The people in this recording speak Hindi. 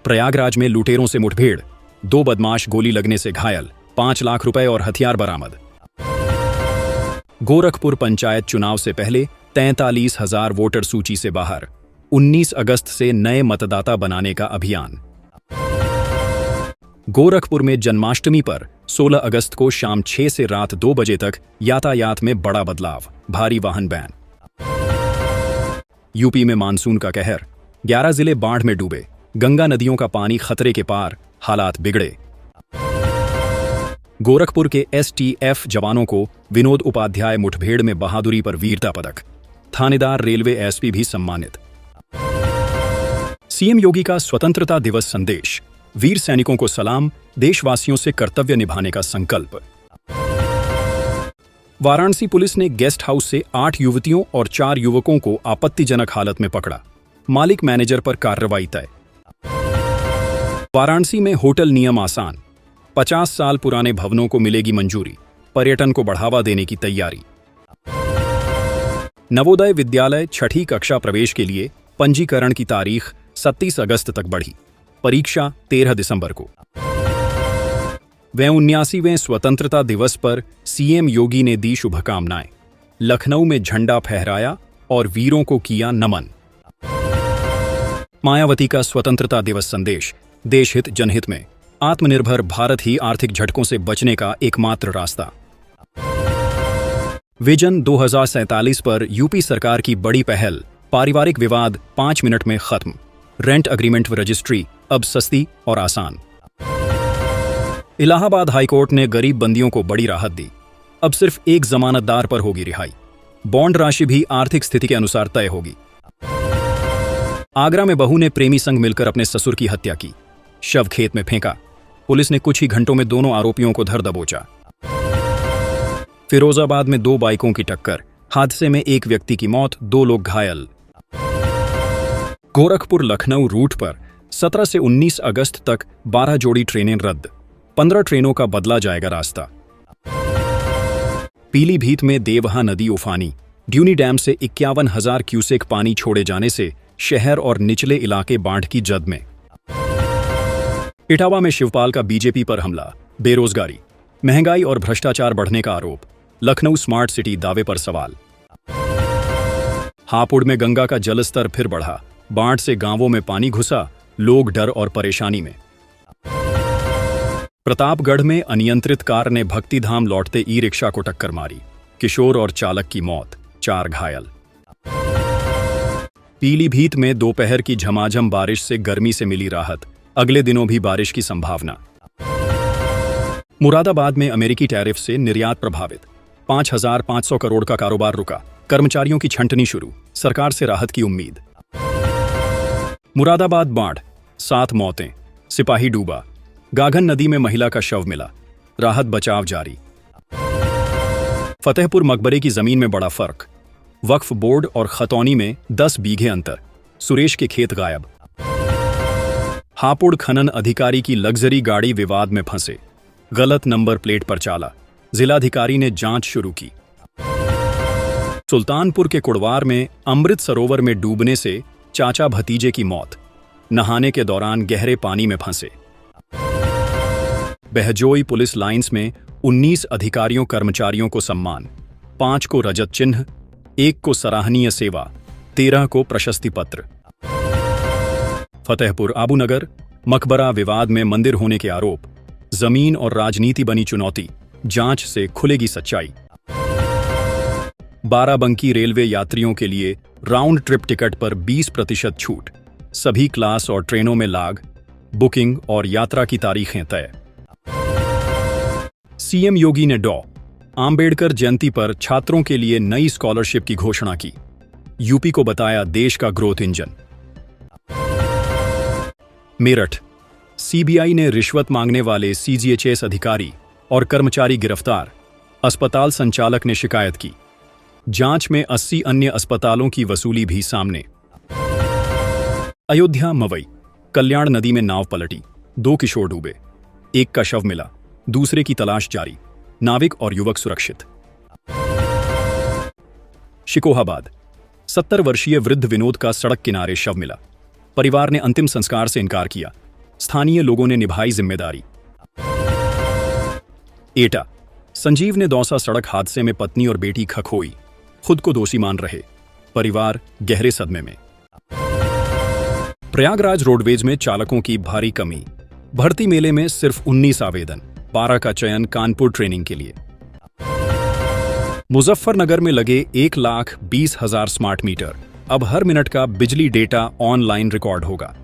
प्रयागराज में लुटेरों से मुठभेड़, 2 बदमाश गोली लगने से घायल, 5 लाख रुपए और हथियार बरामद। गोरखपुर पंचायत चुनाव से पहले 43,000 वोटर सूची से बाहर, 19 अगस्त से नए मतदाता बनाने का अभियान। गोरखपुर में जन्माष्टमी पर 16 अगस्त को शाम 6 से रात 2 बजे तक यातायात में बड़ा बदलाव, भारी वाहन बैन। यूपी में मानसून का कहर, 11 जिले बाढ़ में डूबे, गंगा नदियों का पानी खतरे के पार, हालात बिगड़े। गोरखपुर के एसटीएफ जवानों को विनोद उपाध्याय मुठभेड़ में बहादुरी पर वीरता पदक, थानेदार रेलवे एसपी भी सम्मानित। सीएम योगी का स्वतंत्रता दिवस संदेश, वीर सैनिकों को सलाम, देशवासियों से कर्तव्य निभाने का संकल्प। वाराणसी पुलिस ने गेस्ट हाउस से 8 युवतियों और 4 युवकों को आपत्तिजनक हालत में पकड़ा, मालिक मैनेजर पर कार्रवाई तय। वाराणसी में होटल नियम आसान, 50 साल पुराने भवनों को मिलेगी मंजूरी, पर्यटन को बढ़ावा देने की तैयारी। नवोदय विद्यालय 6ठी कक्षा प्रवेश के लिए पंजीकरण की तारीख 27 अगस्त तक बढ़ी, परीक्षा 13 दिसंबर को। 79वें स्वतंत्रता दिवस पर सीएम योगी ने दी शुभकामनाएं, लखनऊ में झंडा फहराया और वीरों को किया नमन। मायावती का स्वतंत्रता दिवस संदेश, देशहित जनहित में, आत्मनिर्भर भारत ही आर्थिक झटकों से बचने का एकमात्र रास्ता। विजन 2047 पर यूपी सरकार की बड़ी पहल, पारिवारिक विवाद 5 मिनट में खत्म, रेंट अग्रीमेंट व रजिस्ट्री अब सस्ती और आसान। इलाहाबाद हाईकोर्ट ने गरीब बंदियों को बड़ी राहत दी, अब सिर्फ एक जमानतदार पर होगी रिहाई, बॉन्ड राशि भी आर्थिक स्थिति के अनुसार तय होगी। आगरा में बहू ने प्रेमी संग मिलकर अपने ससुर की हत्या की, शव खेत में फेंका, पुलिस ने कुछ ही घंटों में दोनों आरोपियों को धर दबोचा। फिरोजाबाद में 2 बाइकों की टक्कर, हादसे में 1 व्यक्ति की मौत, 2 लोग घायल। गोरखपुर लखनऊ रूट पर 17 से 19 अगस्त तक 12 जोड़ी ट्रेनें रद्द, 15 ट्रेनों का बदला जाएगा रास्ता। पीलीभीत में देवहा नदी उफानी, ड्यूनी डैम से 51,000 क्यूसेक पानी छोड़े जाने से शहर और निचले इलाके बाढ़ की जद में। इटावा में शिवपाल का बीजेपी पर हमला, बेरोजगारी, महंगाई और भ्रष्टाचार बढ़ने का आरोप, लखनऊ स्मार्ट सिटी दावे पर सवाल। हापुड़ में गंगा का जलस्तर फिर बढ़ा, बाढ़ से गांवों में पानी घुसा, लोग डर और परेशानी में। प्रतापगढ़ में अनियंत्रित कार ने भक्तिधाम लौटते ई रिक्शा को टक्कर मारी, किशोर और चालक की मौत, 4 घायल। पीलीभीत में दोपहर की झमाझम बारिश से गर्मी से मिली राहत, अगले दिनों भी बारिश की संभावना। मुरादाबाद में अमेरिकी टैरिफ से निर्यात प्रभावित, 5,500 करोड़ का कारोबार रुका, कर्मचारियों की छंटनी शुरू, सरकार से राहत की उम्मीद। मुरादाबाद बाढ़, 7 मौतें, सिपाही डूबा, गाघन नदी में महिला का शव मिला, राहत बचाव जारी। फतेहपुर मकबरे की जमीन में बड़ा फर्क, वक्फ बोर्ड और खतौनी में 10 बीघे अंतर, सुरेश के खेत गायब। हापुड़ खनन अधिकारी की लग्जरी गाड़ी विवाद में फंसे, गलत नंबर प्लेट पर चाला, जिलाधिकारी ने जांच शुरू की। सुल्तानपुर के कुड़वार में अमृत सरोवर में डूबने से चाचा भतीजे की मौत, नहाने के दौरान गहरे पानी में फंसे। बहजोई पुलिस लाइंस में 19 अधिकारियों कर्मचारियों को सम्मान, 5 को रजत चिन्ह, 1 को सराहनीय सेवा, 13 को प्रशस्ति पत्र। फतेहपुर आबूनगर मकबरा विवाद में मंदिर होने के आरोप, जमीन और राजनीति बनी चुनौती, जांच से खुलेगी सच्चाई। बाराबंकी रेलवे यात्रियों के लिए राउंड ट्रिप टिकट पर 20% छूट, सभी क्लास और ट्रेनों में लाग, बुकिंग और यात्रा की तारीखें तय। सीएम योगी ने आंबेडकर जयंती पर छात्रों के लिए नई स्कॉलरशिप की घोषणा की, यूपी को बताया देश का ग्रोथ इंजन। मेरठ, सीबीआई ने रिश्वत मांगने वाले सीजीएचएस अधिकारी और कर्मचारी गिरफ्तार, अस्पताल संचालक ने शिकायत की, जांच में 80 अन्य अस्पतालों की वसूली भी सामने। अयोध्या मवई, कल्याण नदी में नाव पलटी, 2 किशोर डूबे, 1 का शव मिला, दूसरे की तलाश जारी, नाविक और युवक सुरक्षित। शिकोहाबाद, 70 वर्षीय वृद्ध विनोद का सड़क किनारे शव मिला, परिवार ने अंतिम संस्कार से इनकार किया, स्थानीय लोगों ने निभाई जिम्मेदारी। एटा, संजीव ने दौसा सड़क हादसे में पत्नी और बेटी खखोई, खुद को दोषी मान रहे, परिवार गहरे सदमे में। प्रयागराज रोडवेज में चालकों की भारी कमी, भर्ती मेले में सिर्फ 19 आवेदन, 12 का चयन कानपुर ट्रेनिंग के लिए। मुजफ्फरनगर में लगे 1,20,000 स्मार्ट मीटर, अब हर मिनट का बिजली डेटा ऑनलाइन रिकॉर्ड होगा।